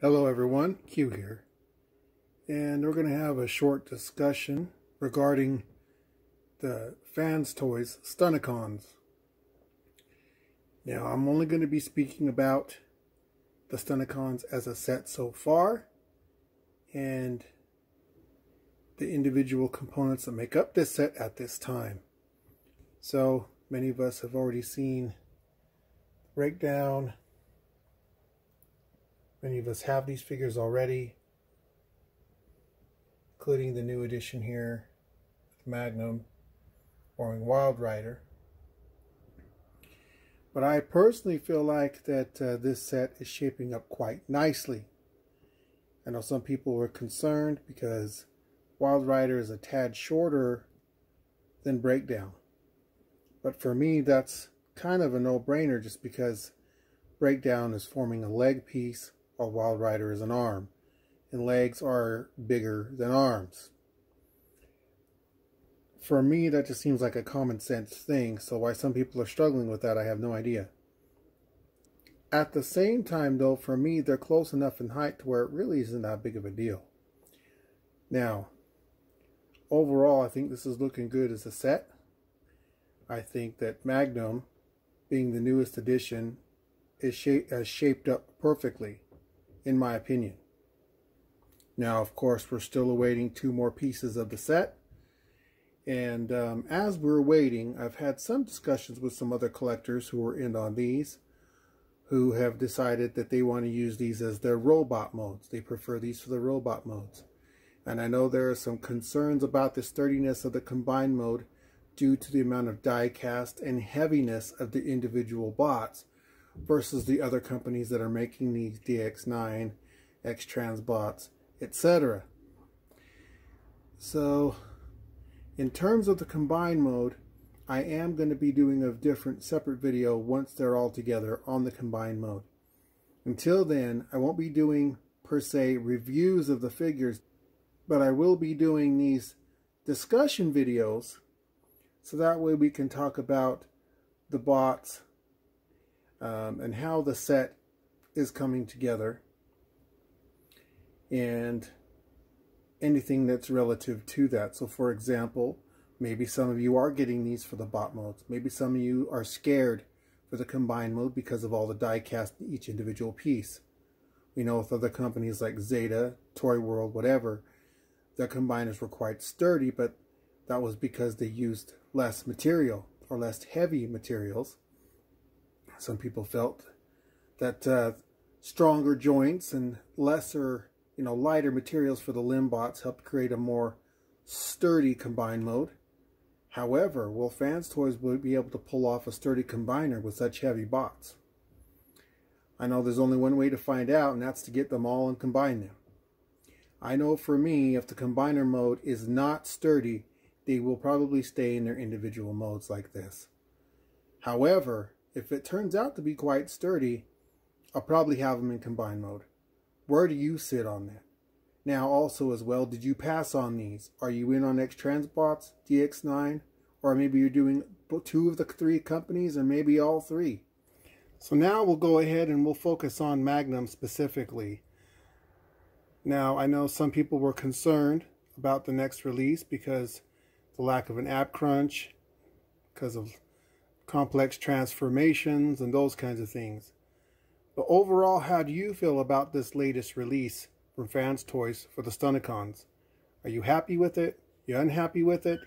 Hello everyone, Q here, and we're going to have a short discussion regarding the Fans Toys Stunticons. Now, I'm only going to be speaking about the Stunticons as a set so far, and the individual components that make up this set at this time. So, many of us have already seen the breakdown. Many of us have these figures already, including the new edition here, Magnum, or Wild Rider. But I personally feel like that this set is shaping up quite nicely. I know some people were concerned because Wild Rider is a tad shorter than Breakdown. But for me, that's kind of a no-brainer just because Breakdown is forming a leg piece while Wild Rider is an arm. And legs are bigger than arms. For me, that just seems like a common sense thing, so why some people are struggling with that, I have no idea. At the same time, though, for me, they're close enough in height to where it really isn't that big of a deal. Now, overall, I think this is looking good as a set. I think that Magnum, being the newest edition, is shaped up perfectly, in my opinion. Now, of course, we're still awaiting 2 more pieces of the set. And as we're waiting, I've had some discussions with some other collectors who are in on these, who have decided that they want to use these as their robot modes. They prefer these for the robot modes. And I know there are some concerns about the sturdiness of the combined mode due to the amount of die cast and heaviness of the individual bots versus the other companies that are making these DX9, X-Trans bots, etc. So, in terms of the combined mode, I am going to be doing a different separate video once they're all together on the combined mode. Until then, I won't be doing, per se, reviews of the figures, but I will be doing these discussion videos, so that way we can talk about the bots, and how the set is coming together, and anything that's relative to that. So for example, maybe some of you are getting these for the bot modes. Maybe some of you are scared for the combined mode because of all the die cast in each individual piece. We know with other companies like Zeta, Toy World, whatever, the combiners were quite sturdy, but that was because they used less material or less heavy materials. Some people felt that stronger joints and lesser, lighter materials for the limb bots helped create a more sturdy combined mode. However, will Fans Toys would be able to pull off a sturdy combiner with such heavy bots? I know there's only one way to find out, and that's to get them all and combine them. I know for me, if the combiner mode is not sturdy, they will probably stay in their individual modes like this. However, if it turns out to be quite sturdy, I'll probably have them in combined mode. Where do you sit on that? Now also as well, did you pass on these? Are you in on X-Trans bots, DX9? Or maybe you're doing 2 of the 3 companies, or maybe all 3. So now we'll go ahead and we'll focus on Magnum specifically. Now, I know some people were concerned about the next release because the lack of an app crunch, because of complex transformations and those kinds of things. But overall, how do you feel about this latest release from Fans Toys for the Stunticons? Are you happy with it? You unhappy with it?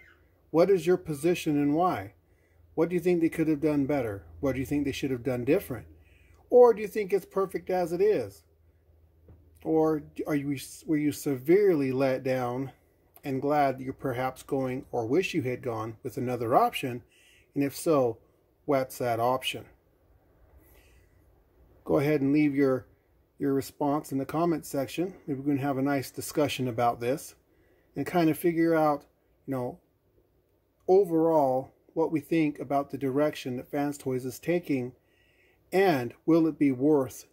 What is your position and why? What do you think they could have done better? What do you think they should have done different? Or do you think it's perfect as it is? Or were you severely let down and glad you're perhaps going, or wish you had gone, with another option? And if so, what's that option? Go ahead and leave your response in the comment section. Maybe we can have a nice discussion about this and kind of figure out, overall what we think about the direction that Fans Toys is taking, and will it be worth,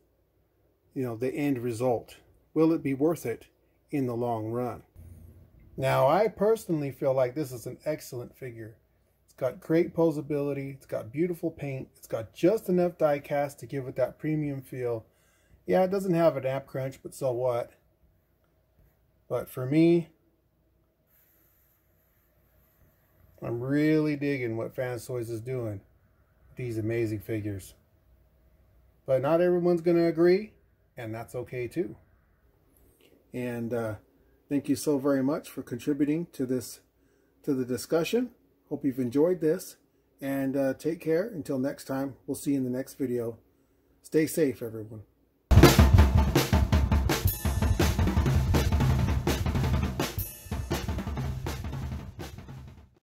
the end result? Will it be worth it in the long run? Now, I personally feel like this is an excellent figure. It's got great posability, it's got beautiful paint, it's got just enough die cast to give it that premium feel, Yeah, it doesn't have an amp crunch, but so what? But for me, I'm really digging what Fans Toys is doing with these amazing figures. But not everyone's going to agree, and that's okay too. And thank you so very much for contributing to the discussion. Hope you've enjoyed this, and take care. Until next time, we'll see you in the next video. Stay safe, everyone.